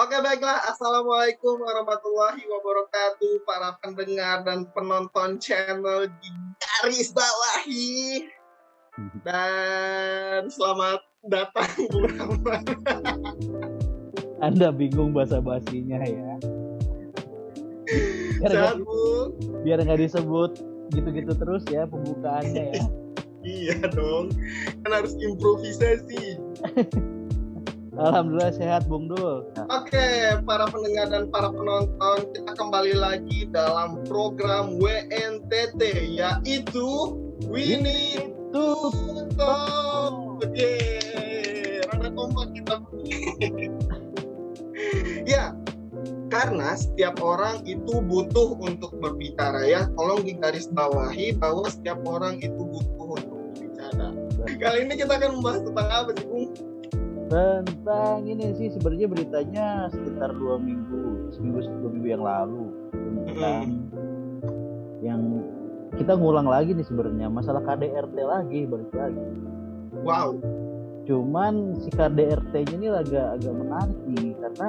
Oke, baiklah. Assalamualaikum warahmatullahi wabarakatuh, para pendengar dan penonton channel di garis bawahi. Dan selamat datang Bung Rahman. Anda bingung bahasa basinya ya. Sehat, Bung? Biar nggak disebut gitu-gitu terus ya pembukaannya ya. Iya dong, kan harus improvisasi. Alhamdulillah sehat Bung Dul. Oke, para pendengar dan para penonton, kita kembali lagi dalam program WNTT, yaitu We Need to Talk. Yeay, rada kompak kita. Ya, karena setiap orang itu butuh untuk berbicara ya. Tolong digarisbawahi bahwa setiap orang itu butuh untuk berbicara. Kali ini kita akan membahas tentang apa sih, Bung? Tentang ini sih sebenarnya beritanya sekitar 2 minggu yang lalu tentang yang kita ngulang lagi nih sebenarnya masalah KDRT lagi, balik lagi. Wow. Cuman si KDRT-nya ini agak menarik nih karena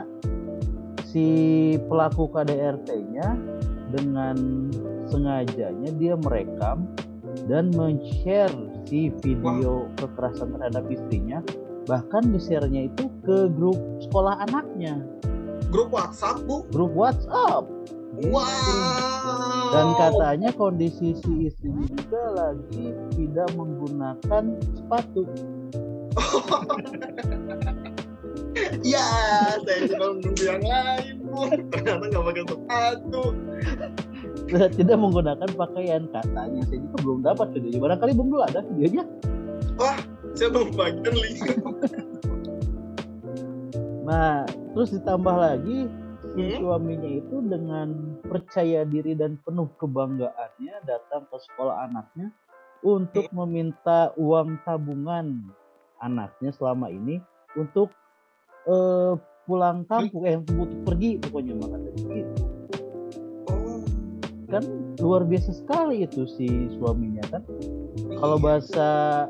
si pelaku KDRT-nya dengan sengajanya dia merekam dan men-share si video kekerasan terhadap istrinya, bahkan di-share-nya itu ke grup sekolah anaknya. Grup WhatsApp, Bu? Grup WhatsApp. Wow. Dan katanya kondisi si istrinya juga lagi tidak menggunakan sepatu. Ya, saya juga menunggu yang lain, Bu. Ternyata nggak pakai sepatu. Tidak menggunakan pakaian katanya. Saya juga belum dapat videonya. Barangkali Bung Dul ada videonya. Wah, saya belum bagian link. Nah, terus ditambah lagi suaminya itu dengan percaya diri dan penuh kebanggaannya datang ke sekolah anaknya untuk meminta uang tabungan anaknya selama ini untuk pulang kampung, untuk pergi pokoknya makanya gitu. Kan luar biasa sekali itu si suaminya kan. Kalau bahasa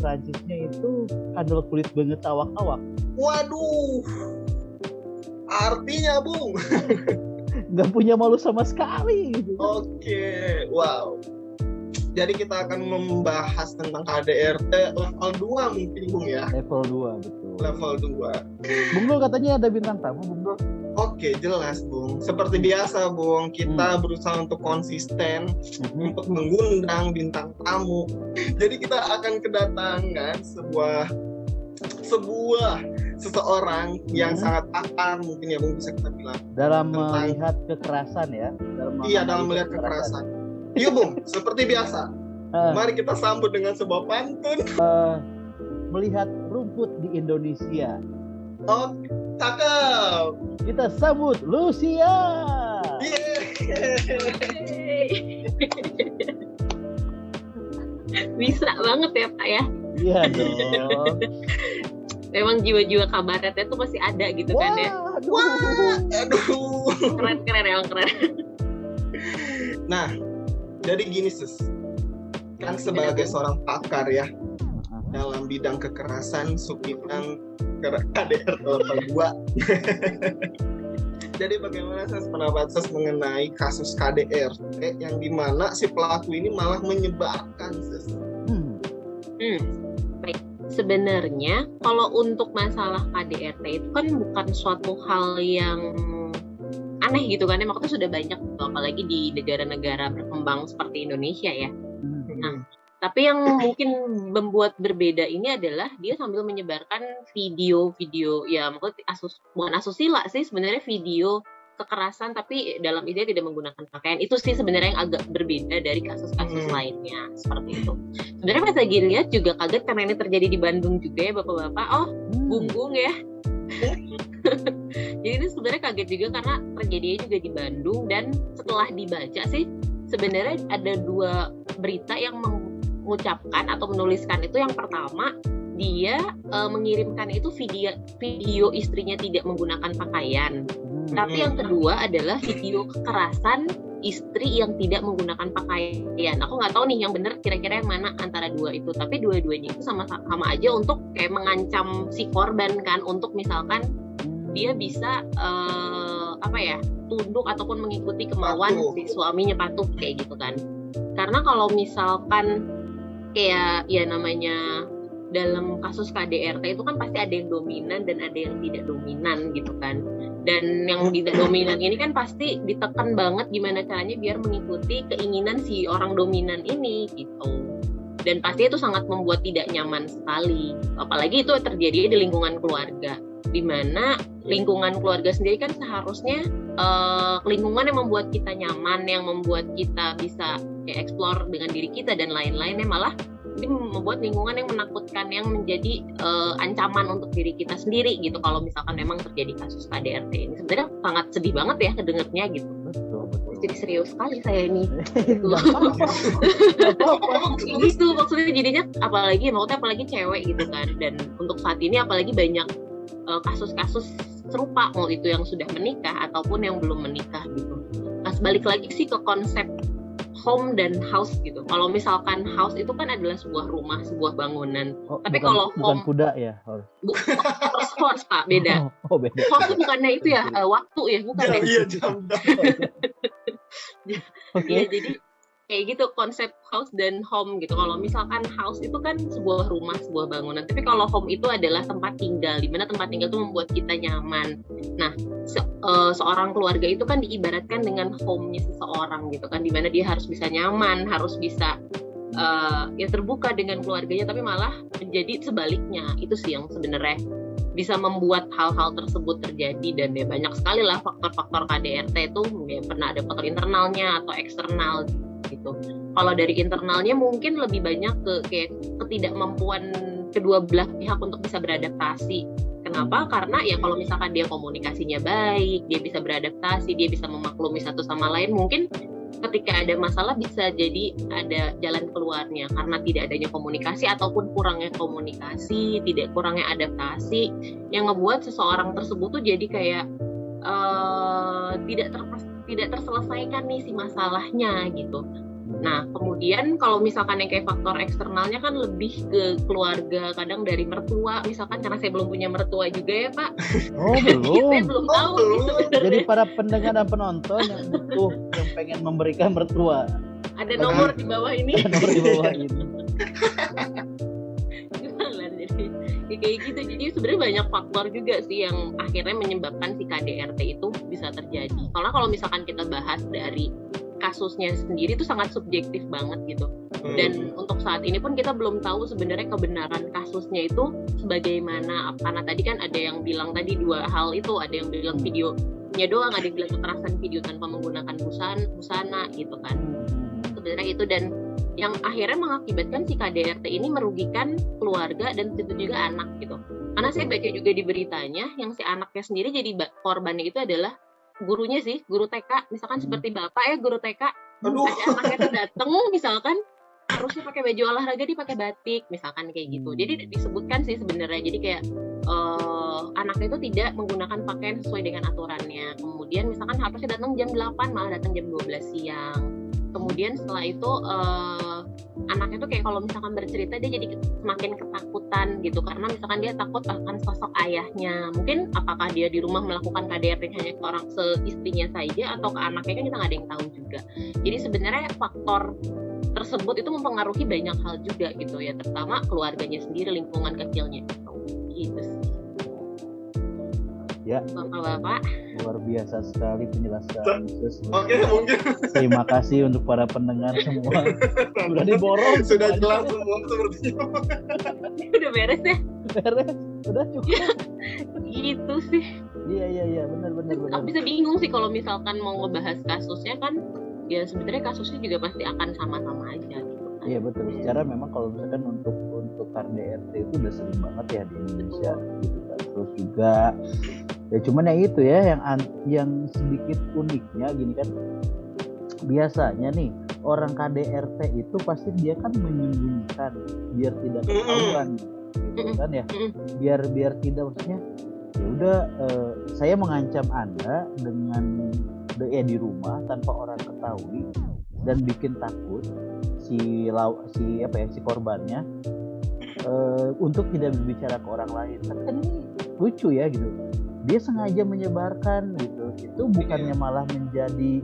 Prancisnya itu kadal kulit banget awak-awak. Waduh. Artinya, Bung, nggak punya malu sama sekali gitu. Oke, wow. Jadi kita akan membahas tentang KDRT level 2 mungkin, Bung ya. Level 2, betul. Level 2. Bung Dul katanya ada bintang tamu, Bung Dul. Oke, jelas, Bung. Seperti biasa, Bung, kita berusaha untuk konsisten untuk mengundang bintang tamu. Jadi kita akan kedatangan seseorang yang sangat pakar mungkin ya, Bung, bisa kita bilang dalam melihat kekerasan ya. Dalam melihat kekerasan. Yuk, Bung, seperti biasa. Mari kita sambut dengan sebuah pantun. Melihat rumput di Indonesia. Oh, cakep. Kita sambut Lucia. Bisa banget ya, Pak ya. Iya dong. Memang jiwa-jiwa kabaretnya tuh masih ada gitu. Kan ya. Aduh. Keren emang keren. Nah, jadi gini sis, kan sebagai seorang pakar ya dalam bidang kekerasan subidang KDRT level 2. Jadi bagaimana sis pendapat sis mengenai kasus KDRT yang dimana si pelaku ini malah menyebarkan sis? Baik. Sebenarnya kalau untuk masalah KDRT itu kan bukan suatu hal yang aneh gitu kan ya, makanya sudah banyak apalagi di negara-negara berkembang seperti Indonesia ya. Nah, tapi yang mungkin membuat berbeda ini adalah dia sambil menyebarkan video-video ya, maksudnya bukan asusila sih sebenarnya, video kekerasan tapi dalam ide tidak menggunakan pakaian. Itu sih sebenarnya yang agak berbeda dari kasus-kasus lainnya seperti itu. Sebenarnya pas lagi lihat juga kaget karena ini terjadi di Bandung juga ya Bapak-bapak. Oh, Bung ya. Jadi ini sebenarnya kaget juga karena terjadinya juga di Bandung, dan setelah dibaca sih sebenarnya ada 2 berita yang mengucapkan atau menuliskan itu. Yang pertama, dia mengirimkan itu video istrinya tidak menggunakan pakaian. Tapi yang kedua adalah video kekerasan istri yang tidak menggunakan pakaian. Aku nggak tahu nih yang benar kira-kira yang mana antara 2 itu. Tapi dua-duanya itu sama aja untuk kayak mengancam si korban kan, untuk misalkan dia bisa tunduk ataupun mengikuti kemauan Patuh. si suaminya, patuh kayak gitu kan. Karena kalau misalkan kayak ya namanya dalam kasus KDRT itu kan pasti ada yang dominan dan ada yang tidak dominan gitu kan. Dan yang tidak dominan ini kan pasti ditekan banget gimana caranya biar mengikuti keinginan si orang dominan ini gitu. Dan pasti itu sangat membuat tidak nyaman sekali. Apalagi itu terjadi di lingkungan keluarga, di mana lingkungan keluarga sendiri kan seharusnya lingkungan yang membuat kita nyaman, yang membuat kita bisa explore dengan diri kita dan lain-lainnya, malah ini membuat lingkungan yang menakutkan, yang menjadi ancaman untuk diri kita sendiri gitu. Kalau misalkan memang terjadi kasus KDRT ini sebenarnya sangat sedih banget ya kedengarnya gitu. Betul. Jadi serius sekali saya ini. Nggak apa-apa. Gitu maksudnya jadinya apalagi cewek gitu kan. Dan untuk saat ini apalagi banyak kasus-kasus serupa, mau itu yang sudah menikah ataupun yang belum menikah gitu. Nah, balik lagi sih ke konsep home dan house gitu. Kalau misalkan house itu kan adalah sebuah rumah, sebuah bangunan. Tapi kalau bukan home kuda ya. horse Pak, beda. Oh, beda. House itu bukannya itu ya waktu ya, bukan ya? Iya, jam. Ya, jadi kayak gitu konsep house dan home gitu. Kalau misalkan house itu kan sebuah rumah, sebuah bangunan. Tapi kalau home itu adalah tempat tinggal, di mana tempat tinggal itu membuat kita nyaman. Nah, seorang keluarga itu kan diibaratkan dengan home-nya seseorang gitu kan, di mana dia harus bisa nyaman, harus bisa ya terbuka dengan keluarganya, tapi malah menjadi sebaliknya. Itu sih yang sebenarnya bisa membuat hal-hal tersebut terjadi. Dan ya banyak sekali lah faktor-faktor KDRT itu, ya pernah ada faktor internalnya atau eksternal gitu. Kalau dari internalnya mungkin lebih banyak ke ketidakmampuan kedua belah pihak untuk bisa beradaptasi. Kenapa? Karena ya kalau misalkan dia komunikasinya baik, dia bisa beradaptasi, dia bisa memaklumi satu sama lain, mungkin ketika ada masalah bisa jadi ada jalan keluarnya. Karena tidak adanya komunikasi ataupun kurangnya komunikasi, kurangnya adaptasi, yang ngebuat seseorang tersebut tuh jadi kayak tidak terselesaikan nih si masalahnya gitu. Nah, kemudian kalau misalkan yang kayak faktor eksternalnya kan lebih ke keluarga, kadang dari mertua, misalkan karena saya belum punya mertua juga ya Pak. Oh, belum. Saya belum tahu nih sebenarnya. Jadi para pendengar dan penonton yang butuh, yang pengen memberikan mertua, ada nomor di bawah ini. nomor di bawah ini. Jadi ya kayak gitu. Jadi sebenarnya banyak faktor juga sih yang akhirnya menyebabkan si KDRT itu bisa terjadi. Karena kalau misalkan kita bahas dari kasusnya sendiri itu sangat subjektif banget gitu. Dan untuk saat ini pun kita belum tahu sebenarnya kebenaran kasusnya itu sebagaimana. Karena tadi kan ada yang bilang tadi dua hal itu, ada yang bilang videonya doang, ada yang bilang kekerasan video tanpa menggunakan busana gitu kan. Sebenarnya itu, dan yang akhirnya mengakibatkan si KDRT ini merugikan keluarga dan tentu juga anak gitu. Karena saya baca juga di beritanya, yang si anaknya sendiri jadi korbannya itu adalah gurunya sih, guru TK. Misalkan seperti bapak ya, guru TK, ada anaknya tuh dateng misalkan harusnya pakai baju olahraga, dia pakai batik misalkan kayak gitu. Jadi disebutkan sih sebenarnya, jadi kayak anaknya itu tidak menggunakan pakaian sesuai dengan aturannya. Kemudian misalkan harusnya datang jam 8 malah datang jam 12 siang. Kemudian setelah itu anaknya tuh kayak kalau misalkan bercerita dia jadi semakin ketakutan gitu, karena misalkan dia takut akan sosok ayahnya. Mungkin apakah dia di rumah melakukan KDRT hanya ke orang seistrinya saja atau ke anaknya, kan kita nggak ada yang tahu juga. Jadi sebenarnya faktor tersebut itu mempengaruhi banyak hal juga gitu ya, terutama keluarganya sendiri, lingkungan kecilnya gitu sih. Ya, Bapak-bapak, luar biasa sekali penjelasan. Oke, mungkin Terima kasih untuk para pendengar semua. Sudah diborong. sudah jelas semua sepertinya. udah beres ya? Beres. Udah cukup. Gitu sih. Iya, benar. Aku bisa bingung sih kalau misalkan mau ngebahas kasusnya kan, ya sebenarnya kasusnya juga pasti akan sama-sama aja gitu kan. Iya betul. Secara memang kalau misalkan untuk KDRT itu udah sering banget ya di Indonesia gitu kan. Terus juga ya cuman ya itu ya yang sedikit uniknya gini kan, biasanya nih orang KDRT itu pasti dia kan menyembunyikan biar tidak ketahuan gitu kan ya, biar tidak, maksudnya ya udah saya mengancam Anda dengan di rumah tanpa orang ketahui dan bikin takut si korbannya untuk tidak berbicara ke orang lain. Kan ini lucu ya gitu. dia sengaja menyebarkan gitu. Itu bukannya malah menjadi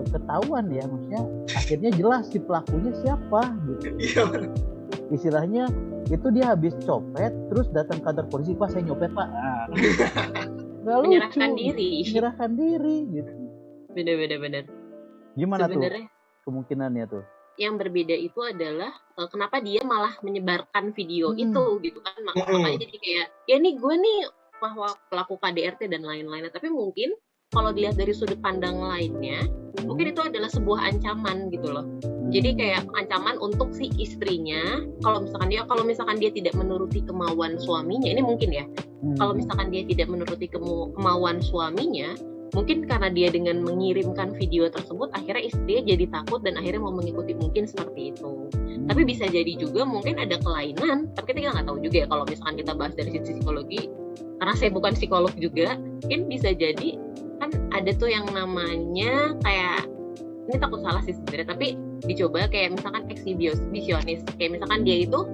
ketahuan ya, maksudnya akhirnya jelas si pelakunya siapa gitu. Iya. Istilahnya itu dia habis copet terus datang kantor polisi, Pak saya nyopet Pak. Nggak Menyerahkan lucu, diri. menyerahkan diri gitu. Bener. Gimana Sebenarnya tuh kemungkinannya tuh? yang berbeda itu adalah kenapa dia malah menyebarkan video itu gitu kan. Makanya jadi kayak ya nih gue nih bahwa pelaku KDRT dan lain-lain, tapi mungkin kalau dilihat dari sudut pandang lainnya mungkin itu adalah sebuah ancaman gitu loh. Jadi kayak ancaman untuk si istrinya, kalau misalkan dia tidak menuruti kemauan suaminya, ini mungkin ya, kalau misalkan dia tidak menuruti kemauan suaminya, mungkin karena dia dengan mengirimkan video tersebut akhirnya istrinya jadi takut dan akhirnya mau mengikuti, mungkin seperti itu. Tapi bisa jadi juga mungkin ada kelainan, tapi kita nggak tahu juga ya kalau misalkan kita bahas dari sisi psikologi, karena saya bukan psikolog juga, mungkin bisa jadi kan ada tuh yang namanya kayak, ini takut salah sih sebenarnya, tapi dicoba kayak misalkan eksibisionis, kayak misalkan dia itu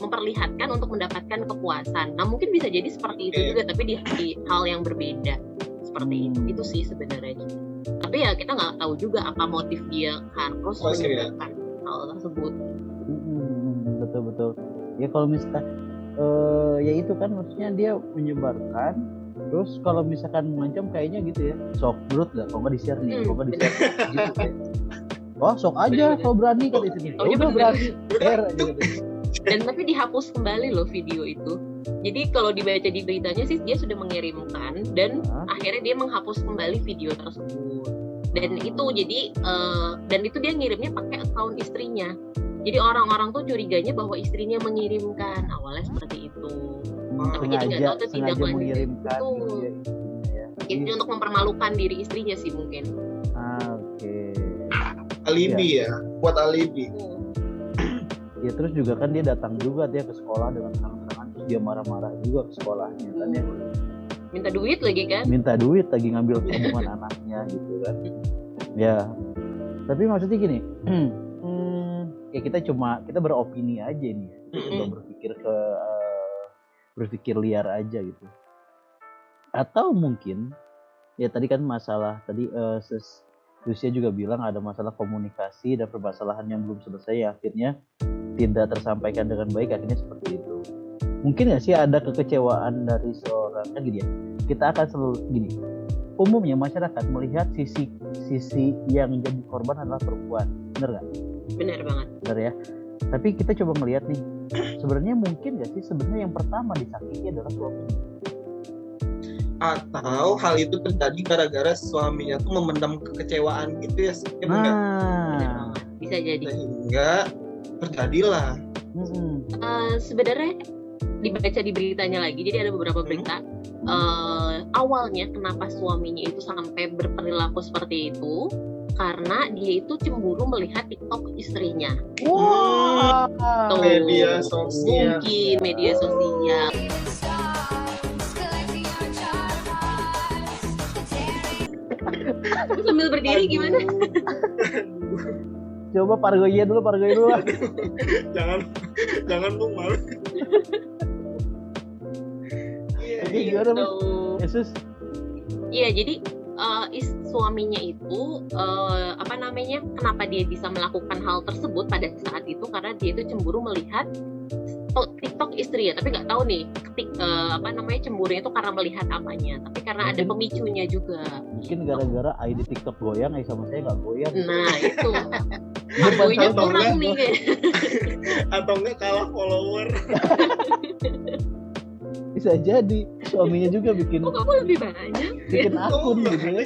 memperlihatkan untuk mendapatkan kepuasan. Nah mungkin bisa jadi seperti itu juga, tapi di hal yang berbeda seperti itu sih sebenarnya. Tapi ya kita nggak tahu juga apa motif dia harus menyebarkan hal tersebut. Betul. Ya kalau misalkan ya itu kan maksudnya dia menyebarkan. Terus kalau misalkan mengancam kayaknya gitu ya, sok menurut nggak? Kalau nggak di-share nih, kalau nggak di-share gitu ya. Oh sok aja kalau berani kan itu nih. Udah berani, share aja gitu. Dan tapi dihapus kembali loh video itu. Jadi kalau dibaca di beritanya sih dia sudah mengirimkan dan akhirnya dia menghapus kembali video tersebut. Dan itu jadi dan itu dia ngirimnya pakai akun istrinya. Jadi orang-orang tuh curiganya bahwa istrinya mengirimkan, awalnya seperti itu. Tapi jadi nggak tahu tuh tindak lanjut itu. Ini untuk mempermalukan diri istrinya sih mungkin. Oke. Alibi ya, buat alibi. Ya terus juga kan dia datang juga dia ke sekolah dengan terang-terangan, terus dia marah-marah juga ke sekolahnya kan ya. Minta duit lagi kan? Minta duit lagi, ngambil tabungan anaknya gitu kan. Ya. Tapi maksudnya gini, ya kita beropini aja nih. Kita berpikir liar aja gitu. Atau mungkin ya tadi kan masalah tadi Lucia juga bilang ada masalah komunikasi dan permasalahan yang belum selesai, akhirnya tidak tersampaikan dengan baik, akhirnya seperti itu. Mungkin nggak sih ada kekecewaan dari seorang, kan gini ya, kita akan selalu gini, umumnya masyarakat melihat sisi yang jadi korban adalah perempuan, bener nggak? Bener banget. Bener ya. Tapi kita coba melihat nih, sebenarnya mungkin nggak sih sebenarnya yang pertama disakiti adalah suaminya? Atau hal itu terjadi gara-gara suaminya tuh memendam kekecewaan gitu ya, bisa jadi sehingga terjadilah. Sebenarnya dibaca di beritanya lagi, jadi ada beberapa berita awalnya kenapa suaminya itu sampai berperilaku seperti itu karena dia itu cemburu melihat TikTok istrinya. Media sosial. Mungkin media sosial. Sambil berdiri gimana? Coba pargoy dulu. jangan lu malu. Gimana Yesus? Iya, jadi suaminya itu kenapa dia bisa melakukan hal tersebut pada saat itu karena dia itu cemburu melihat TikTok istri ya, tapi nggak tahu nih cemburunya itu karena melihat apanya, tapi karena ada pemicunya juga. Mungkin gara-gara ID TikTok goyang, sama saya nggak goyang. Nah itu, harganya kurang nih. Atau nggak kalah follower. Bisa jadi suaminya juga bikin. Kok kamu lebih banyak? Bikin akun gitu ya.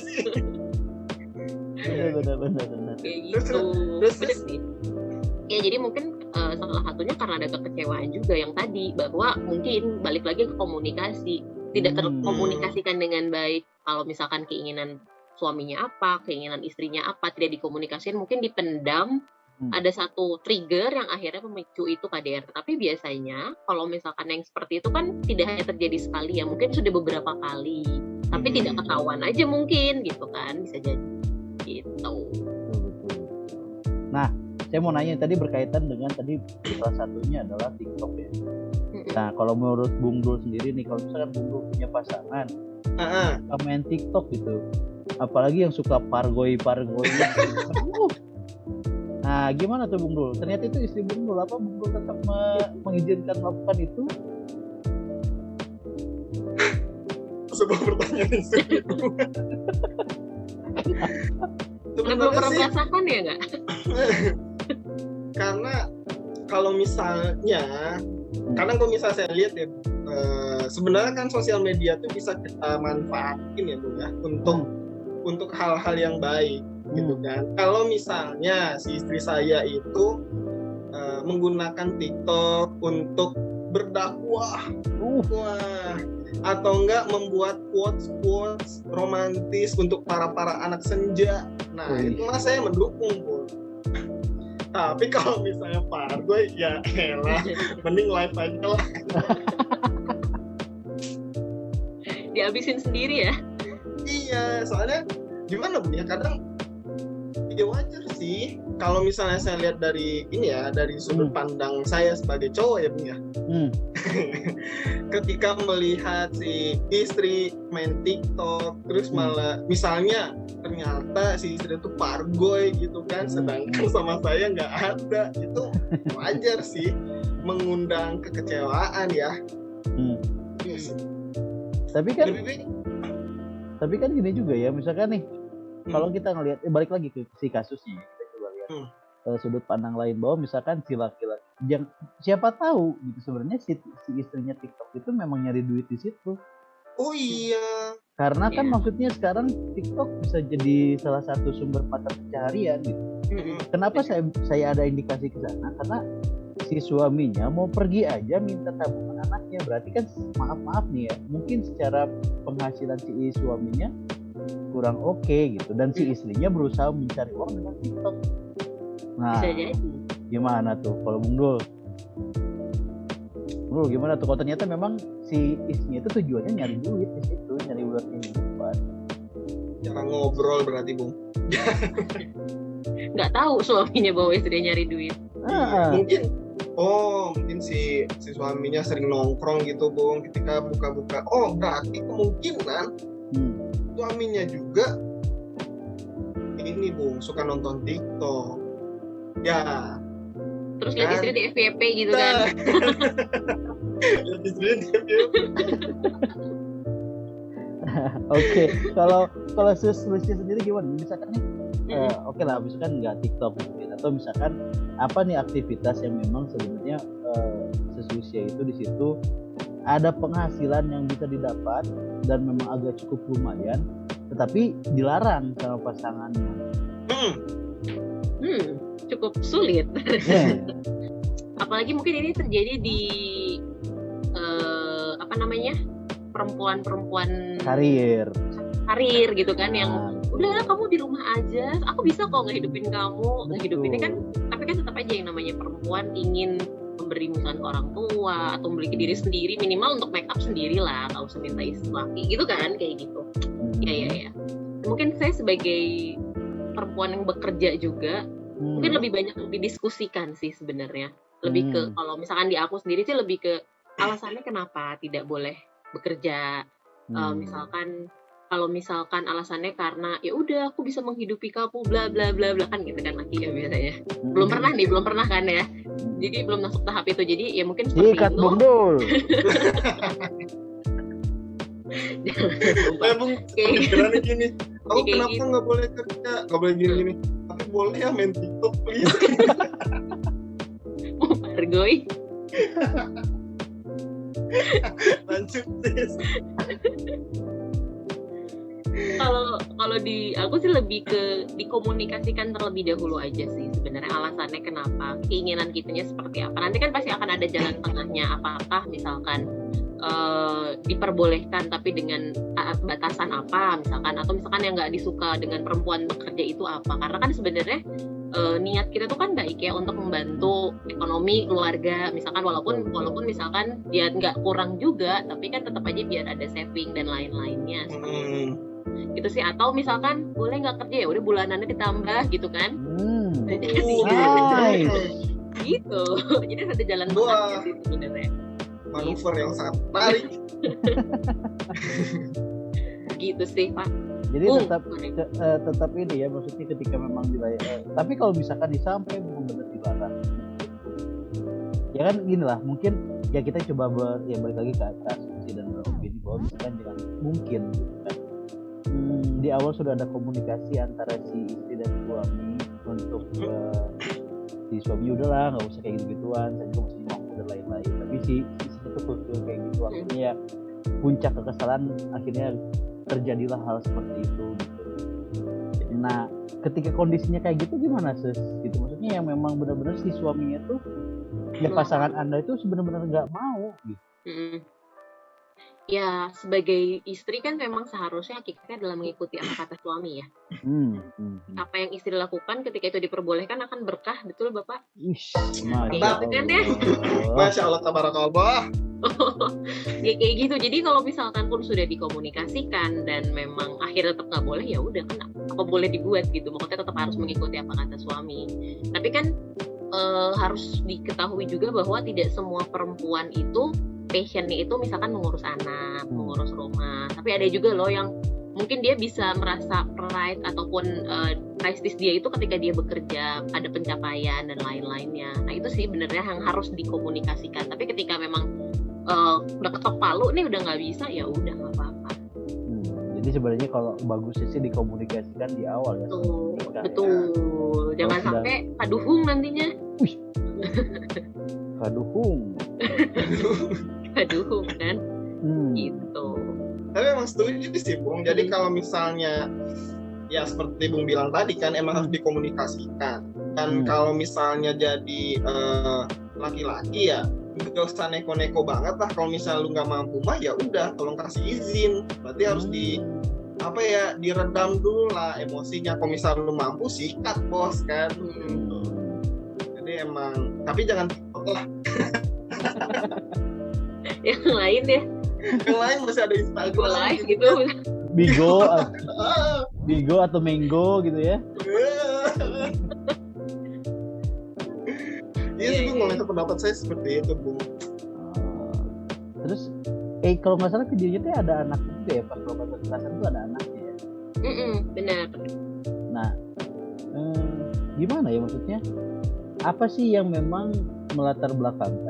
Benar. Kayak gitu. Terus ya jadi mungkin salah satunya karena ada kekecewaan juga yang tadi, bahwa mungkin balik lagi ke komunikasi, tidak terkomunikasikan dengan baik. Kalau misalkan keinginan suaminya apa, keinginan istrinya apa, tidak dikomunikasikan, mungkin dipendam. Ada satu trigger yang akhirnya memicu itu KDRT. Tapi biasanya kalau misalkan yang seperti itu kan tidak hanya terjadi sekali ya, mungkin sudah beberapa kali, tapi tidak ketahuan aja mungkin gitu kan, bisa jadi gitu. Betul. Nah, saya mau nanya tadi berkaitan dengan tadi salah satunya adalah TikTok ya. Nah, kalau menurut Bung Dul sendiri nih, kalau misalkan Bung Dul punya pasangan, suka main TikTok gitu, apalagi yang suka pargoy gitu. Nah, gimana tuh Bung Dul? Ternyata itu istri Bung Dul, apa Bung Dul tetap mengizinkan melakukan itu? Sebuah pertanyaan yang sulit. Belum pernah merasakan ya nggak? Karena kalau misalnya saya lihat ya, sebenarnya kan sosial media tuh bisa kita manfaatin ya Bung ya, untuk hal-hal yang baik gitu kan. Kalau misalnya si istri saya itu menggunakan TikTok untuk berdakwah, atau enggak membuat quotes romantis untuk para anak senja, nah itu mah saya mendukung Bung. Tapi kalau misalnya pargoy, ya elah, mending live aja lah. Dihabisin sendiri ya? Iya, soalnya gimana Bung ya, kadang ya wajar sih kalau misalnya saya lihat dari dari sudut pandang saya sebagai cowok ya Bung ya. Ketika melihat si istri main TikTok terus malah misalnya ternyata si istri itu pargoy gitu kan, sedangkan sama saya nggak ada, itu wajar sih, mengundang kekecewaan ya. Tapi kan gini juga ya, misalkan nih kalau kita ngelihat balik lagi ke si kasusnya, kita coba lihat sudut pandang lain, bahwa misalkan si laki-laki, siapa tahu gitu sebenarnya si istrinya TikTok itu memang nyari duit di situ. Oh iya. Karena kan maksudnya sekarang TikTok bisa jadi salah satu sumber mata pencaharian gitu. Kenapa saya ada indikasi ke sana? Karena si suaminya mau pergi aja minta tabungan anaknya, berarti kan maaf nih ya, mungkin secara penghasilan si suaminya kurang oke gitu, dan si istrinya berusaha mencari uang dengan TikTok. Nah, gimana tuh kalau Bung Dul? Bro, gimana tuh kalau ternyata memang si istrinya itu tujuannya nyari duit di situ, nyari buat kehidupan? Cara ngobrol berarti Bung. Nggak tahu suaminya bahwa istrinya nyari duit. Mungkin si suaminya sering nongkrong gitu Bung, ketika buka-buka. Oh, berarti kemungkinan suaminya juga ini Bung, suka nonton TikTok. Ya. Terus lihat istri di FYP gitu kan. Lihat istrinya di FYP. Oke, kalau solusinya sendiri gimana? Misalkan nih, oke lah, misalkan nggak TikTok gitu, atau misalkan apa nih aktivitas yang memang sebenarnya sesusia itu di situ ada penghasilan yang bisa didapat dan memang agak cukup lumayan, tetapi dilarang sama pasangannya. Cukup sulit. Apalagi mungkin ini terjadi di perempuan karir gitu kan, yang udahlah kamu di rumah aja, aku bisa kok ngehidupin kamu. Ngehidupinnya kan, tapi kan tetap aja yang namanya perempuan ingin memberi misalkan ke orang tua atau memiliki diri sendiri, minimal untuk make up sendiri lah, nggak usah minta laki gitu kan, kayak gitu. Ya. Mungkin saya sebagai perempuan yang bekerja juga mungkin lebih banyak didiskusikan sih sebenarnya. Lebih ke, kalau misalkan di aku sendiri sih lebih ke alasannya kenapa tidak boleh bekerja. Misalkan kalau misalkan alasannya karena ya udah aku bisa menghidupi kamu bla bla bla bla, kan gitu kan laki ya biasanya. Belum pernah kan ya. Jadi belum masuk tahap itu. Jadi ya mungkin seperti itu. Bung Dul. Bung, pikirannya gini. Kamu kenapa nggak boleh kerja? Nggak boleh gini. Tapi boleh ya main TikTok please. Mau pargoy. Lanjut sis. Kalau di aku sih lebih ke dikomunikasikan terlebih dahulu aja sih sebenarnya alasannya kenapa, keinginan kitanya seperti apa. Nanti kan pasti akan ada jalan tengahnya, apakah misalkan diperbolehkan tapi dengan batasan apa misalkan, atau misalkan yang nggak disuka dengan perempuan bekerja itu apa. Karena kan sebenarnya niat kita tuh kan baik ya, untuk membantu ekonomi keluarga misalkan, walaupun misalkan ya nggak kurang juga, tapi kan tetap aja biar ada saving dan lain-lainnya gitu sih. Atau misalkan boleh nggak kerja, ya udah bulanannya ditambah gitu kan. Gitu. Jadi ada jalan tengahnya sih sebenarnya. manuver yang sangat menarik. Gitu sih Pak. Jadi tetap ini ya, maksudnya ketika memang tapi kalau misalkan sampai benar-benar dilarang, ya kan gini lah, mungkin ya kita coba balik lagi ke asumsi dan beropini bahwa misalkan jangan mungkin gitu kan, di awal sudah ada komunikasi antara si istri dan suami untuk si suami udahlah nggak usah kayak gitu-gituan, saya juga masih mampu dan lain-lain, tapi si istri itu khusus kayak gitu, akhirnya ya puncak kekesalan akhirnya terjadilah hal seperti itu gitu. Nah ketika kondisinya kayak gitu gimana sis gitu, maksudnya yang memang benar-benar si suaminya tuh ya pasangan Anda itu sebenarnya nggak mau gitu. Ya sebagai istri kan memang seharusnya kita dalam mengikuti apa kata suami ya. Apa yang istri lakukan ketika itu diperbolehkan akan berkah, betul Bapak? Mantap kan ya? Masya Allah tabarakallah. Ya kayak gitu. Jadi kalau misalkan pun sudah dikomunikasikan dan memang akhirnya tetap nggak boleh, ya udah kan apa boleh dibuat gitu. Pokoknya tetap harus mengikuti apa kata suami. Tapi kan harus diketahui juga bahwa tidak semua perempuan itu passionnya itu misalkan mengurus anak, mengurus rumah. Tapi ada juga loh yang mungkin dia bisa merasa pride ataupun prestis dia itu ketika dia bekerja, ada pencapaian dan lain-lainnya. Nah itu sih benernya yang harus dikomunikasikan. Tapi ketika memang udah ketok palu nih udah nggak bisa, ya udah nggak apa-apa. Jadi sebenarnya kalau bagus sih dikomunikasikan di awal ya. Betul. Jangan sampai kaduhung nantinya. Kaduhung kan gitu. Tapi emang setuju sih Bung, jadi kalau misalnya ya seperti Bung bilang tadi kan emang harus dikomunikasikan. Dan kalau misalnya jadi laki-laki ya gak usah neko-neko banget lah. Kalau misalnya lu gak mampu mah ya udah tolong kasih izin. Berarti harus diredam dulu lah emosinya. Kalau misalnya lu mampu sikat bos kan. Jadi emang, tapi jangan lah. Yang lain ya. Yang lain masih ada Instagram live gitu. Bigo atau Mango gitu ya. Iya sih Bung, itu pendapat saya seperti itu Bung. Terus kalau nggak salah videonya tuh ada anak juga ya, pas kalau kekerasan tuh ada anaknya ya. Benar. Nah gimana ya maksudnya, apa sih yang memang melatar belakangi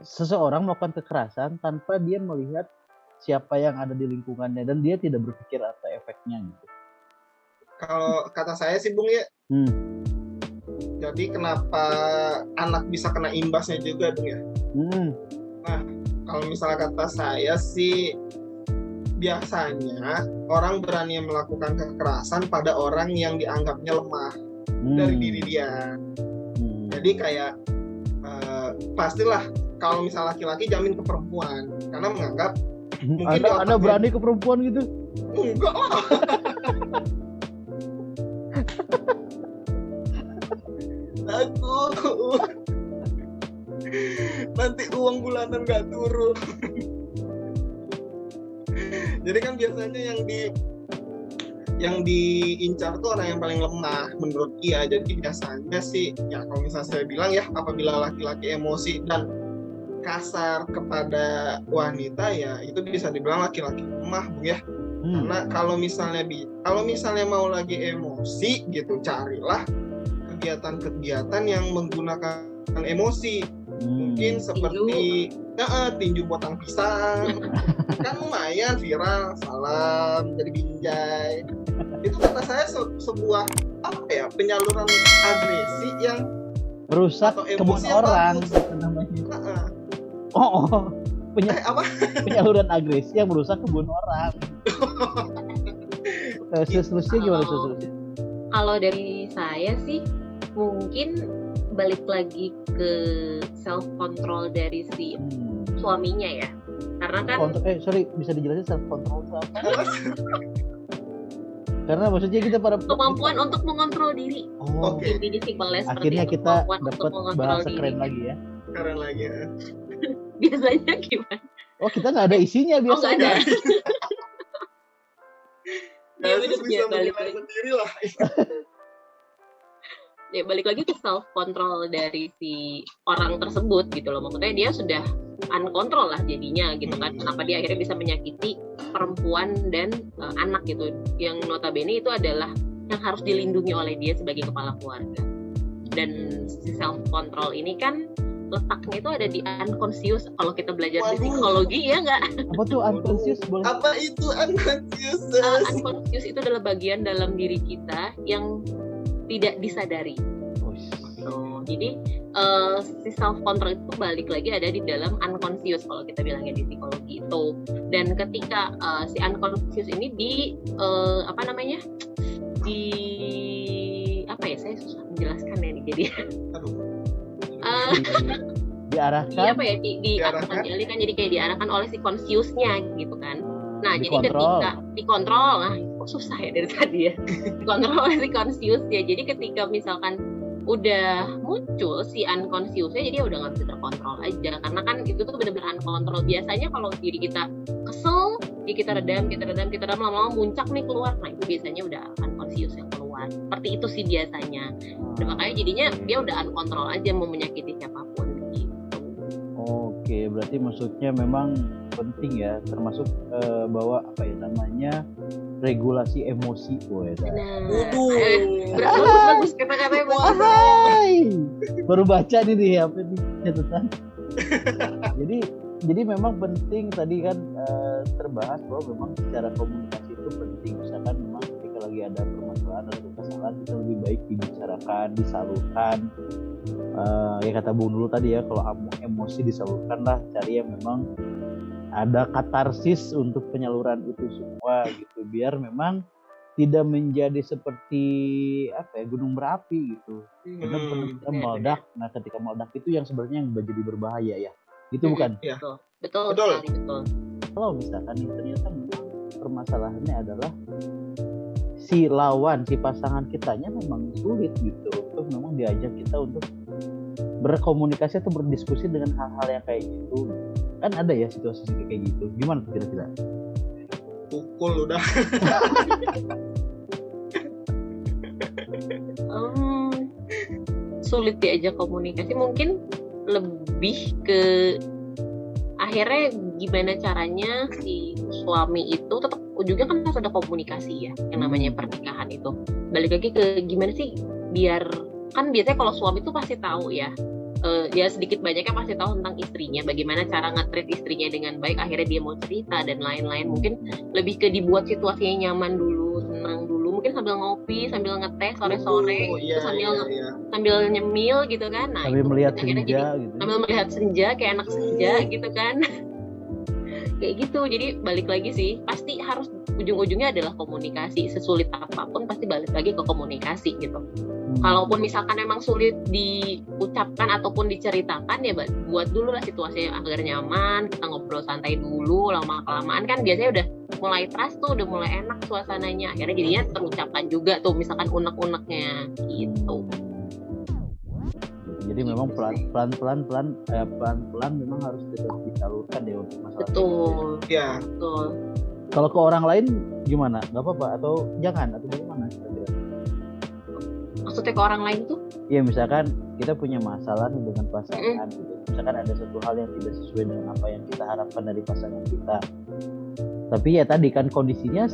seseorang melakukan kekerasan tanpa dia melihat siapa yang ada di lingkungannya dan dia tidak berpikir apa efeknya gitu. Kalau kata saya sih Bung ya, jadi kenapa anak bisa kena imbasnya juga Bung ya. Nah kalau misalnya kata saya sih, biasanya orang berani melakukan kekerasan pada orang yang dianggapnya lemah dari diri dia. Jadi kayak pastilah kalau misalnya laki-laki jamin ke perempuan karena menganggap mungkin Anda berani ke perempuan gitu? Enggak lah. Takut nanti uang bulanan nggak turun. Jadi kan biasanya yang diincar tuh orang yang paling lemah menurut dia. Jadi biasanya sih ya kalau misalnya saya bilang ya, apabila laki-laki emosi dan kasar kepada wanita ya itu bisa dibilang laki-laki lemah Bung ya. Karena kalau misalnya mau lagi emosi gitu, carilah kegiatan-kegiatan yang menggunakan emosi. Mungkin seperti tinju potong pisang kan lumayan viral, salam jadi binjai. Itu kata saya sebuah penyaluran agresi yang merusak kebun orang namanya. Penyaluran agresi yang merusak kebun orang. Seterusnya gimana seterusnya? Kalau dari saya sih mungkin balik lagi ke self control dari si suaminya ya. Karena kan bisa dijelasin self control itu apa? Karena maksudnya kita kemampuan untuk mengontrol diri. Jadi simpelnya seperti akhirnya kita dapat bahasa keren lagi ya. Keren lagi ya. Biasanya gimana? Kita nggak ada isinya biasanya. Nggak ada. Ya, bisa menilai sendiri lah. ya balik lagi ke self control dari si orang tersebut gitu loh. Maksudnya dia sudah uncontrol lah jadinya gitu kan. Kenapa dia akhirnya bisa menyakiti perempuan dan anak gitu, yang notabene itu adalah yang harus dilindungi oleh dia sebagai kepala keluarga. Dan si self control ini kan letaknya itu ada di unconscious kalau kita belajar di psikologi, ya nggak? Apa tuh unconscious? Boleh? Apa itu unconscious? Unconscious itu adalah bagian dalam diri kita yang tidak disadari. Jadi si self control itu balik lagi ada di dalam unconscious kalau kita bilangnya di psikologi itu. Dan ketika si unconscious ini di saya susah menjelaskan ya nih jadi. Diarahkan. Iya apa ya diarahkan jadi kayak diarahkan oleh si consciousnya gitu kan. Nah, jadi ketika dikontrol, kok susah ya dari tadi ya. Dikontrol oleh si conscious ya. Jadi ketika misalkan udah muncul si unconsciousnya, jadi udah nggak bisa terkontrol aja. Karena kan itu tuh benar-benar uncontrol. Biasanya kalau diri kita kesel, kita redam, lama-lama muncak nih keluar. Nah, itu biasanya udah unconscious yang keluar. Seperti itu sih biasanya. Dan makanya jadinya dia udah uncontrol aja mau menyakiti siapapun gitu. Oke, berarti maksudnya memang penting ya, termasuk bahwa regulasi emosi. Bagus kata-katanya baru baca nih apa nih catatan. Jadi memang penting tadi kan terbahas bahwa memang secara komunikasi itu penting. Misalkan memang ketika lagi ada permasalahan atau kesalahan, itu lebih baik dibicarakan, disalurkan. Ya kata Bung dulu tadi ya, kalau emosi disalurkan lah, cari yang memang ada katarsis untuk penyaluran itu semua gitu, biar memang tidak menjadi seperti gunung berapi gitu. Kita meledak. Nah, ketika meledak itu yang sebenarnya yang jadi berbahaya ya. Itu bukan? Iya. Betul. Kalau misalkan ternyata permasalahannya adalah si lawan, si pasangan kitanya memang sulit gitu untuk memang diajak kita untuk berkomunikasi atau berdiskusi dengan hal-hal yang kayak gitu. Kan ada ya situasi kayak gitu. Gimana kira-kira? Pukul udah. Sulit diajak komunikasi, mungkin lebih ke akhirnya gimana caranya si suami itu tetap ujungnya kan harus ada komunikasi ya, yang namanya pernikahan itu. Balik lagi ke gimana sih biar, kan biasanya kalau suami tuh pasti tahu ya, dia sedikit banyaknya pasti tahu tentang istrinya, bagaimana cara nge-treat istrinya dengan baik, akhirnya dia mau cerita dan lain-lain. Mungkin lebih ke dibuat situasinya nyaman dulu, senang dulu, mungkin sambil ngopi, sambil ngeteh sore-sore, sambil nyemil gitu kan. Nah, sambil melihat senja gitu. Sambil melihat senja kayak anak senja gitu kan. Kayak gitu. Jadi balik lagi sih, pasti harus ujung-ujungnya adalah komunikasi. Sesulit apapun pasti balik lagi ke komunikasi gitu. Kalaupun misalkan emang sulit diucapkan ataupun diceritakan, ya buat dulu lah situasinya agar nyaman, kita ngobrol santai dulu, lama-kelamaan kan biasanya udah mulai trust tuh, udah mulai enak suasananya, akhirnya jadinya terucapkan juga tuh misalkan unek-uneknya gitu. Jadi memang pelan-pelan memang harus tetap disalurkan ya untuk masalah. Betul. Ya. Betul. Kalau ke orang lain gimana? Gak apa-apa atau jangan atau bagaimana? Maksudnya ke orang lain tuh? Iya, misalkan kita punya masalah nih dengan pasangan gitu. Misalkan ada satu hal yang tidak sesuai dengan apa yang kita harapkan dari pasangan kita. Tapi ya tadi kan kondisinya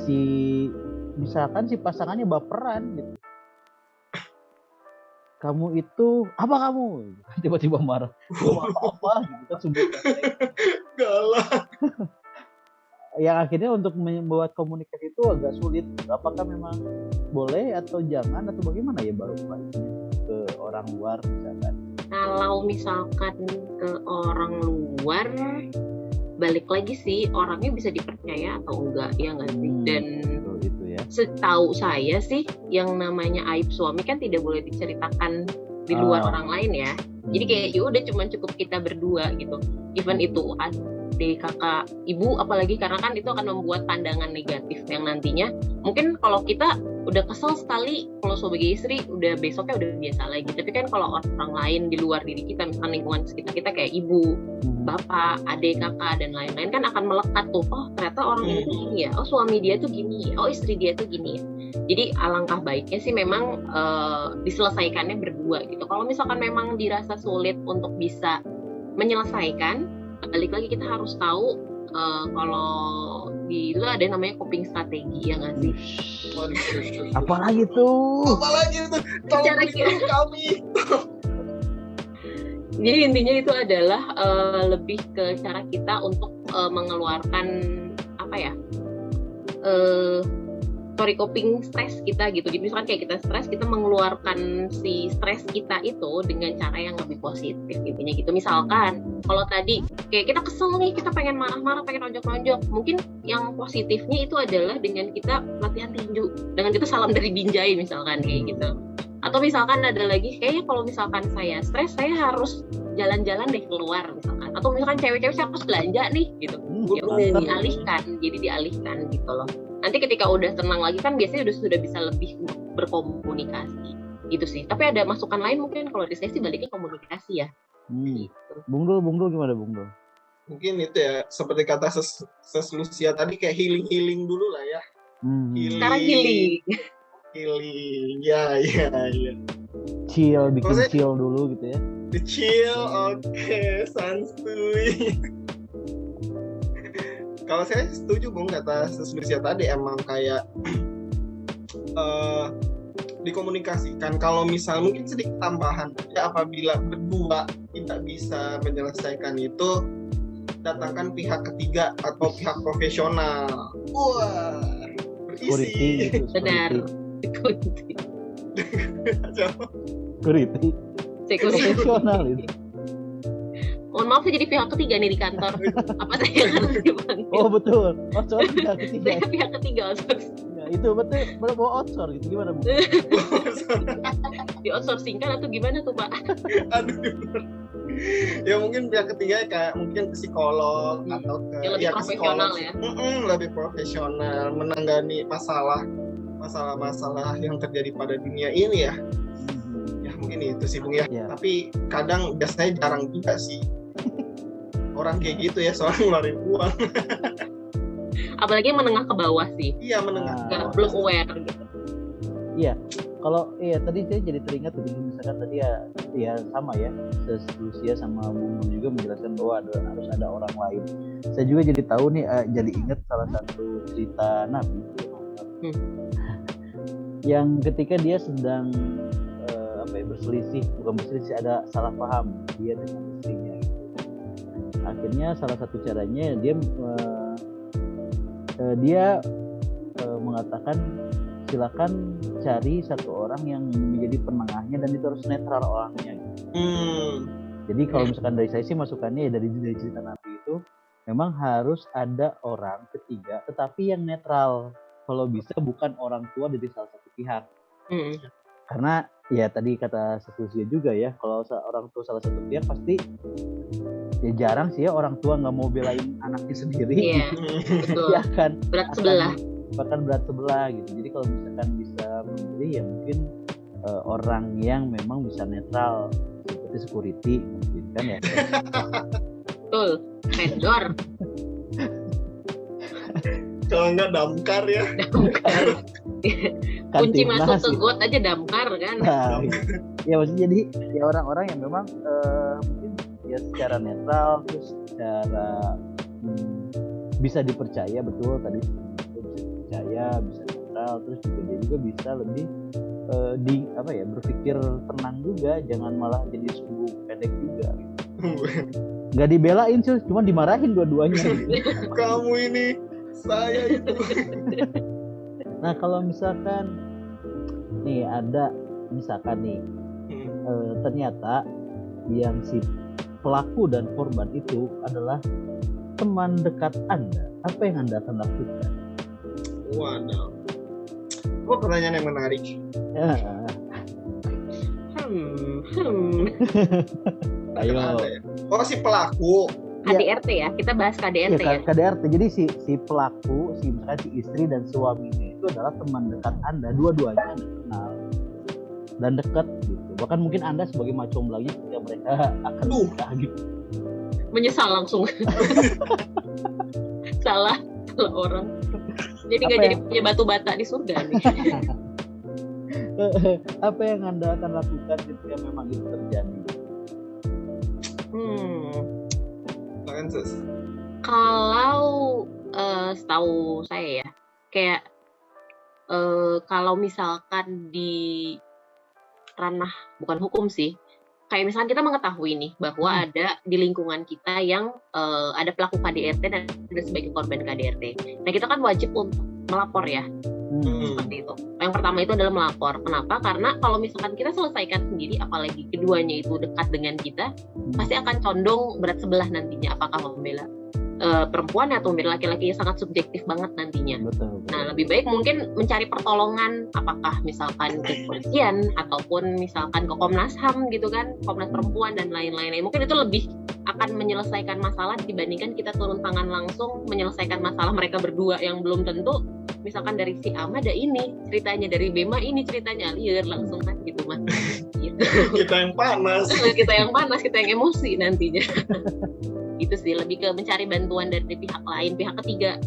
misalkan si pasangannya baperan gitu. Kamu itu apa kamu? Tiba-tiba marah. Apa gitu kan sumpah. Galak. Yang akhirnya untuk membuat komunikasi itu agak sulit. Apakah memang boleh atau jangan atau bagaimana ya baru ke orang luar misalkan? Kalau misalkan ke orang luar, balik lagi sih orangnya bisa dipercaya atau enggak, ya nggak sih? Dan itu ya. Setahu saya sih yang namanya aib suami kan tidak boleh diceritakan di luar orang lain ya. Jadi kayak udah cukup kita berdua gitu. Even itu adik, kakak, ibu, apalagi karena kan itu akan membuat pandangan negatif yang nantinya mungkin kalau kita udah kesel sekali kalau sebagai istri udah besoknya udah biasa lagi. Tapi kan kalau orang lain di luar diri kita, misalkan lingkungan sekitar kita kayak ibu, bapak, adik, kakak dan lain-lain kan akan melekat tuh. Oh ternyata orang ini tuh gini ya. Oh suami dia tuh gini. Oh istri dia tuh gini ya. Jadi alangkah baiknya sih memang diselesaikannya berdua gitu. Kalau misalkan memang dirasa sulit untuk bisa menyelesaikan, balik lagi kita harus tahu kalau di itu ada namanya coping strategi ya nggak sih? Apalagi tuh? Cara kami. Jadi intinya itu adalah lebih ke cara kita untuk mengeluarkan apa ya? Coping stres kita gitu. Jadi misalkan kayak kita stres, kita mengeluarkan si stres kita itu dengan cara yang lebih positif intinya gitu. Misalkan kalau tadi kayak kita kesel nih, kita pengen marah-marah, pengen nonjok-nonjok. Mungkin yang positifnya itu adalah dengan kita latihan tinju, dengan kita salam dari binjai misalkan kayak gitu. Atau misalkan ada lagi kayaknya kalau misalkan saya stres, saya harus jalan-jalan deh keluar misalkan. Atau misalkan cewek-cewek saya harus belanja nih gitu. Ya udah dialihkan gitu loh. Nanti ketika udah tenang lagi kan biasanya sudah bisa lebih berkomunikasi gitu sih. Tapi ada masukan lain mungkin kalau di saya sih baliknya komunikasi ya. Gitu. Bung Dul gimana Bung Dul? Mungkin itu ya seperti kata Ses Lucia tadi kayak healing dulu lah ya. Sekarang healing. Ya. Bikin chill dulu gitu ya. Chill, oke, santuy. Kalau saya setuju Bung kata Lucia tadi, emang kayak dikomunikasikan. Kalau misal mungkin sedikit tambahan ya, apabila berdua tidak bisa menyelesaikan itu, datangkan pihak ketiga atau pihak profesional. Wah, berisi. Benar. Security. Profesional itu. Mohon maaf saya jadi pihak ketiga nih di kantor. Apa saya harus dipanggil? Oh betul. Outsource pihak ketiga. Saya pihak ketiga outsource. Ya, itu betul. Mau outsource gitu gimana Bu? Di outsourcing kan atau gimana tuh Pak? Aduh. Ya mungkin pihak ketiga kayak mungkin psikolog atau ke lebih profesional ya. Lebih profesional menangani masalah-masalah yang terjadi pada dunia ini ya. Ya mungkin itu sih Bung ya. Tapi kadang biasanya jarang juga sih orang kayak gitu ya soal ngeluarin uang. Apalagi menengah ke bawah sih. Iya menengah. Belum aware gitu. Iya. Kalau tadi saya jadi teringat begitu misalkan tadi ya sama ya. Lucia sama Bung juga menjelaskan bahwa harus ada orang lain. Saya juga jadi tahu nih, jadi ingat salah satu cerita Nabi. Yang ketika dia sedang bukan berselisih, ada salah paham dia dengan istrinya. Akhirnya salah satu caranya dia mengatakan silakan cari satu orang yang menjadi penengahnya dan itu harus netral orangnya. Jadi kalau misalkan dari saya sih masukannya ya dari cerita Nabi itu memang harus ada orang ketiga tetapi yang netral. Kalau bisa bukan orang tua dari salah satu pihak. Karena ya tadi kata Lucia juga ya, kalau orang tua salah satu pihak pasti ya jarang sih ya orang tua nggak mau belain anaknya sendiri. Iya, betul. Ya kan bahkan berat sebelah gitu. Jadi kalau misalkan bisa memilih ya mungkin orang yang memang bisa netral seperti security mungkin kan ya. Betul, vendor. Kalau nggak damkar ya. Kunci masuk ke got aja damkar kan. Nah, ya maksudnya jadi ya orang-orang yang memang mungkin ya secara netral terus secara bisa dipercaya, betul tadi bisa dipercaya, bisa netral, terus dia juga bisa lebih berpikir tenang juga, jangan malah jadi sumbu pendek juga. Nggak dibelain sih, cuma dimarahin dua-duanya. Kamu ini saya itu. Nah kalau misalkan nih ada ternyata yang si pelaku dan korban itu adalah teman dekat Anda, apa yang Anda akan lakukan? Waduh, pertanyaan yang menarik. Ayo. Oh si pelaku. KDRT ya, kita bahas KDRT ya. KDRT. Jadi si pelaku, misalkan si istri dan suaminya itu adalah teman dekat Anda, dua-duanya Anda kenal dan dekat gitu. Bahkan mungkin Anda sebagai macomblangnya ketika mereka akan menikah gitu. Menyesal langsung. salah orang. Jadi nggak jadi punya batu bata di surga nih. Apa yang Anda akan lakukan ketika memang itu terjadi? Kalau setahu saya ya, kayak kalau misalkan di ranah bukan hukum sih, kayak misalkan kita mengetahui nih bahwa ada di lingkungan kita yang ada pelaku KDRT dan ada sebagai korban KDRT. Nah kita kan wajib untuk melapor ya. Seperti itu. Yang pertama itu adalah melapor. Kenapa? Karena kalau misalkan kita selesaikan sendiri, apalagi keduanya itu dekat dengan kita, pasti akan condong berat sebelah nantinya. Apakah membela perempuan atau membela laki-laki, sangat subjektif banget nantinya. Betul. Nah lebih baik mungkin mencari pertolongan, apakah misalkan ke kepolisian ataupun misalkan ke Komnas HAM gitu kan, Komnas Perempuan dan lain-lain. Mungkin itu lebih akan menyelesaikan masalah dibandingkan kita turun tangan langsung menyelesaikan masalah mereka berdua yang belum tentu. Misalkan dari si A ada ini ceritanya, dari B ini ceritanya, liar langsung kan gitu mah. Gitu. Kita yang panas, kita yang emosi nantinya. Itu sih, lebih ke mencari bantuan dari pihak lain, pihak ketiga.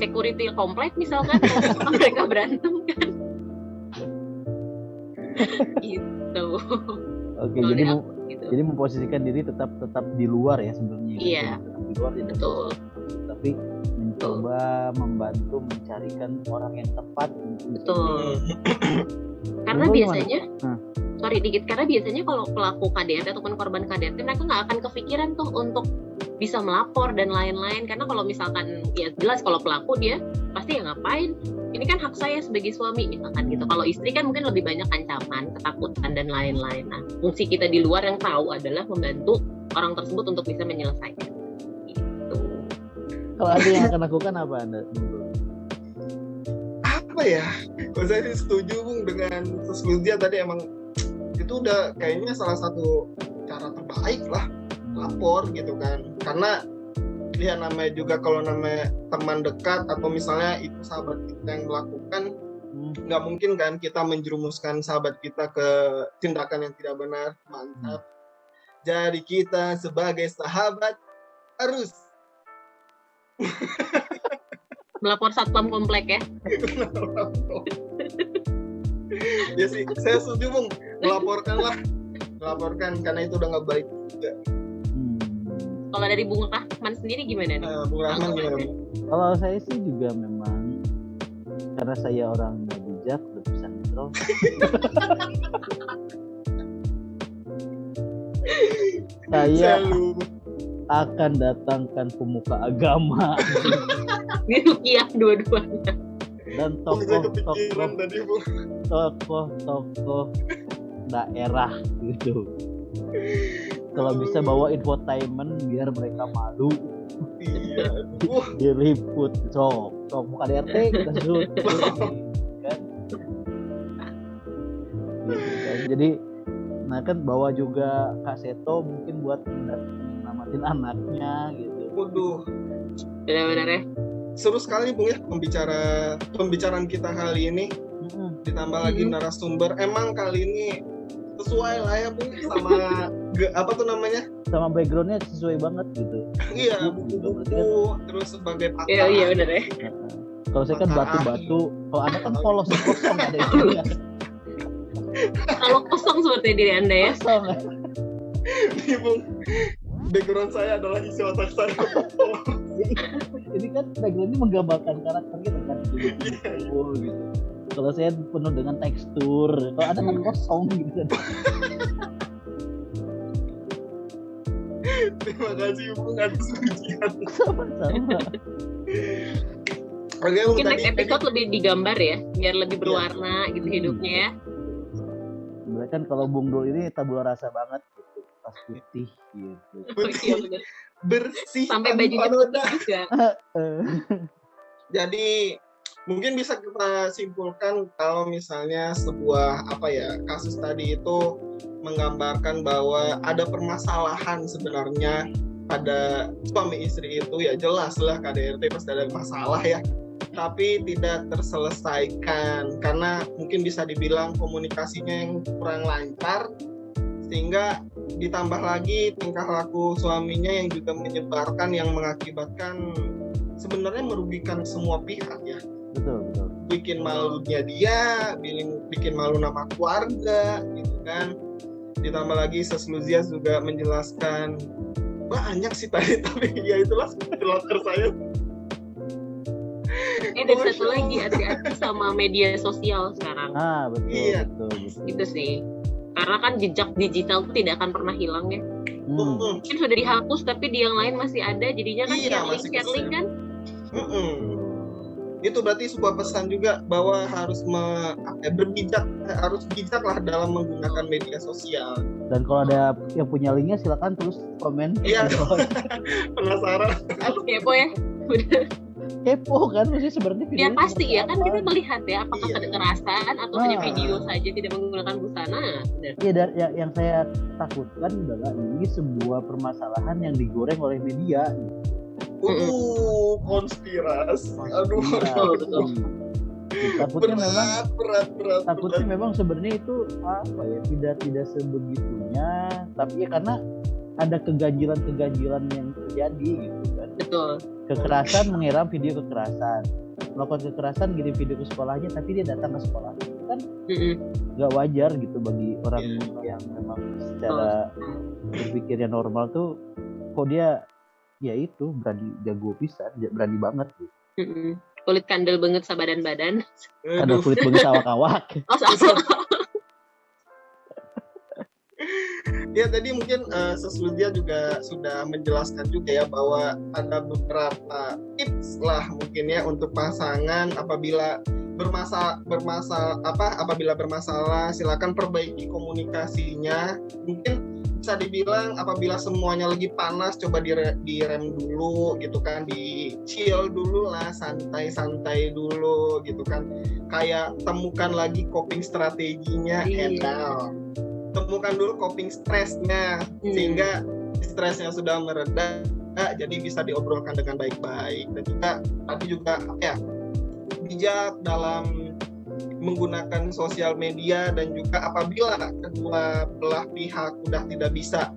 Security komplek misalkan, kalau mereka berantem kan. Gitu. Oke, jadi memposisikan diri tetap di luar ya sebenarnya. Iya. Tetap di luar ya. Betul. Tapi mencoba membantu mencarikan orang yang tepat. Betul. Karena biasanya, karena biasanya kalau pelaku KDRT ataupun korban KDRT, mereka nggak akan kepikiran tuh untuk bisa melapor dan lain-lain. Karena kalau misalkan, ya jelas kalau pelaku dia pasti ya ngapain, ini kan hak saya sebagai suami misalkan gitu. Kalau istri kan mungkin lebih banyak ancaman, ketakutan dan lain-lain. Nah, fungsi kita di luar yang tahu adalah membantu orang tersebut untuk bisa menyelesaikan. Gitu. Kalau ada yang akan lakukan apa Anda? Apa ya? Kalau saya setuju Bung dengan Susludia tadi, emang itu udah kayaknya salah satu cara terbaik lah, lapor gitu kan. Karena dia namanya juga, kalau namanya teman dekat atau misalnya itu sahabat kita yang melakukan, nggak mungkin kan kita menjerumuskan sahabat kita ke tindakan yang tidak benar. Mantap. Jadi kita sebagai sahabat harus melapor satpam komplek ya. Ya sih, saya setuju Bung, melaporkan karena itu udah nggak baik juga. Kalau dari Bung Rahman sendiri gimana nih? Bung Rahman gimana? Kalau saya sih juga memang, karena saya orang bijak, bisa netral. Saya akan datangkan pemuka agama Iya, dua-duanya. dan tokoh daerah gitu. Kalau bisa bawa infotainment biar mereka malu. Iya. Diliput sok bukan RT kita shoot kan. Gitu kan. Jadi nah kan bawa juga Kak Seto mungkin buat nyelamatin anaknya gitu. Waduh. Benar-benar ya. Seru sekali Bung ya pembicaraan kita kali ini. Ditambah lagi narasumber. Emang kali ini sesuai lah ya Bung sama apa tuh namanya? Sama backgroundnya sesuai banget gitu. Iya, buku-buku terus sebagai pakar. Iya benar ya. Kalau saya kan batu-batu, kalau Anda kan polos kosong ada isinya. Kalau kosong seperti diri Anda ya. Kosong. Nih Bung, background saya adalah isi otak saya. Ini kan backgroundnya menggambarkan karakter kita kan gitu. Kalau saya penuh dengan tekstur, kalau Anda kan kosong gitu. Terima kasih Bung atas ujian. Sama-sama. Oke, mungkin next episode lebih digambar ya, biar lebih berwarna gitu hidupnya ya. Sebenarnya kan kalau Bung Dul ini tabula rasa banget gitu, pas putih gitu. Putih, bersih sampai bajunya putih juga. Jadi mungkin bisa kita simpulkan kalau misalnya sebuah kasus tadi itu menggambarkan bahwa ada permasalahan sebenarnya pada suami istri itu ya jelas lah KDRT pasti ada masalah ya, tapi tidak terselesaikan karena mungkin bisa dibilang komunikasinya yang kurang lancar, sehingga ditambah lagi tingkah laku suaminya yang juga menyebarkan, yang mengakibatkan sebenarnya merugikan semua pihak ya. Betul. Bikin malunya dia, bikin malu nama keluarga gitu kan. Ditambah lagi Sesluzia juga menjelaskan banyak sih tadi, tapi ya itulah penjelasan saya. Dan satu lagi hati-hati sama media sosial sekarang. Betul. Iya. Betul. Itu sih. Karena kan jejak digital itu tidak akan pernah hilang ya. Mungkin sudah dihapus tapi di yang lain masih ada, jadinya kan share link kan. Itu berarti sebuah pesan juga bahwa harus bijak lah dalam menggunakan media sosial. Dan kalau ada yang punya linknya silakan terus komen. Iya. Penasaran. Harus kepo ya. Kepo kan, maksudnya sebenarnya video. Ya pasti ya kan kita melihat ya apakah Iya. ada kekerasan atau hanya video saja tidak menggunakan busana. Iya, dan yang saya takutkan adalah ini sebuah permasalahan yang digoreng oleh media. Konspirasi. Aduh. Betul. Takutnya memang berat. takutnya memang sebenarnya itu apa ya, tidak sebegitunya, tapi ya karena ada keganjilan yang terjadi gitu kan. Betul. Kekerasan mengiram video kekerasan, melakukan kekerasan kirim video ke sekolahnya tapi dia datang ke sekolah, itu kan nggak wajar gitu bagi orang yang memang secara berpikirnya normal tuh. Kok dia ya itu berani, jago pisan, berani banget gitu. Kulit kandel banget sa badan-badan. Ada kulit bagus awak-awak. Oh, sama. Ya tadi mungkin Sesluzia juga sudah menjelaskan juga ya bahwa ada beberapa tips lah mungkin ya untuk pasangan apabila bermasalah silakan perbaiki komunikasinya. Mungkin bisa dibilang apabila semuanya lagi panas coba direm dulu gitu kan, di chill dulu lah, santai dulu gitu kan, kayak temukan lagi coping strateginya. Temukan dulu coping stresnya sehingga stresnya sudah mereda, jadi bisa diobrolkan dengan baik-baik. Dan juga tadi juga bijak dalam menggunakan sosial media, dan juga apabila kedua belah pihak udah tidak bisa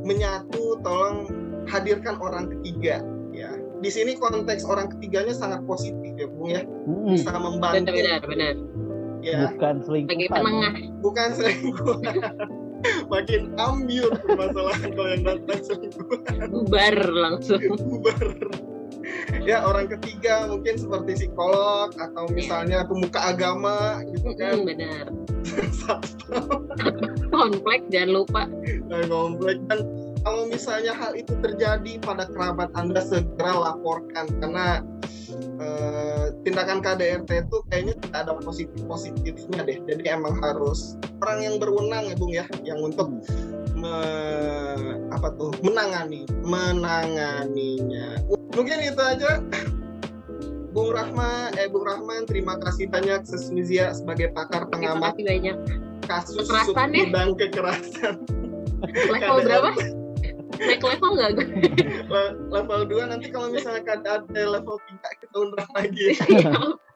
menyatu, tolong hadirkan orang ketiga ya. Di sini konteks orang ketiganya sangat positif ya Bung ya, bisa membantu. Benar. Ya. Bukan selingkuh. Sebagai penengah. Bukan selingkuh. Makin ambiur permasalahan kalau yang datang selingkuh. Bubar langsung. Ya, orang ketiga mungkin seperti psikolog atau misalnya pemuka agama gitu kan. Benar. Komplek jangan lupa. Komplek. Dan kalau misalnya hal itu terjadi pada kerabat Anda, segera laporkan, karena tindakan KDRT itu kayaknya tidak ada positifnya deh. Jadi emang harus orang yang berwenang ya Bung ya, yang untuk menanganinya. Mungkin itu aja. Bung Rahman, terima kasih banyak Sesluzia sebagai pakar pengamat kasus dan kekerasan. Level berapa? Naik level nggak gue? Level 2, nanti kalau misalnya ada level 3 kita undang lagi.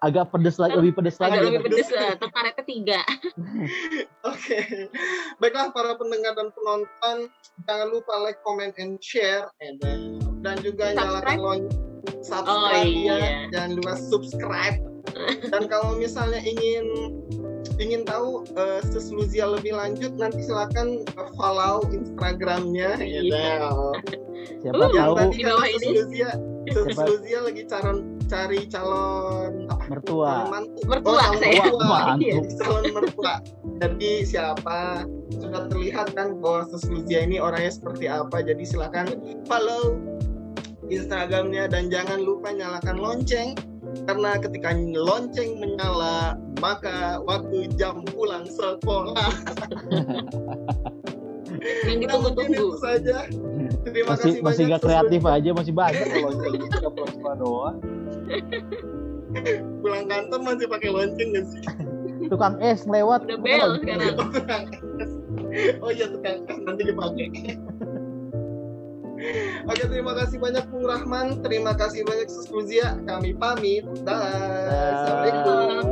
Agak pedes lagi, lebih pedes lagi. Agak lebih pedes lah, tertarik ketiga. Oke. Baiklah para pendengar dan penonton, jangan lupa like, comment, and share, dan juga nyalakan subscribe ya. Jangan lupa subscribe. Dan kalau misalnya ingin tahu Sesluzia lebih lanjut, nanti silakan follow Instagramnya. Siapa tahu tadi kan Sesluzia lagi cari calon mertua. Calon mertua. Jadi siapa, sudah terlihat kan bahwa Sesluzia ini orangnya seperti apa. Jadi silakan follow Instagramnya, dan jangan lupa nyalakan lonceng, karena ketika lonceng menyala maka waktu jam pulang sekolah. Yang ditunggu-tunggu. Itu saja. Terima kasih masih banyak. Gak kreatif aja, masih banyak lonceng kita pulang sekolah doang. Pulang kantor masih pakai lonceng nggak sih? Tukang es lewat. Udah bel sekarang. Oh iya, tukang es nanti dipakai. Oke, terima kasih banyak Bung Rahman, terima kasih banyak Sus Luzia. Kami pamit. Dah. Assalamualaikum.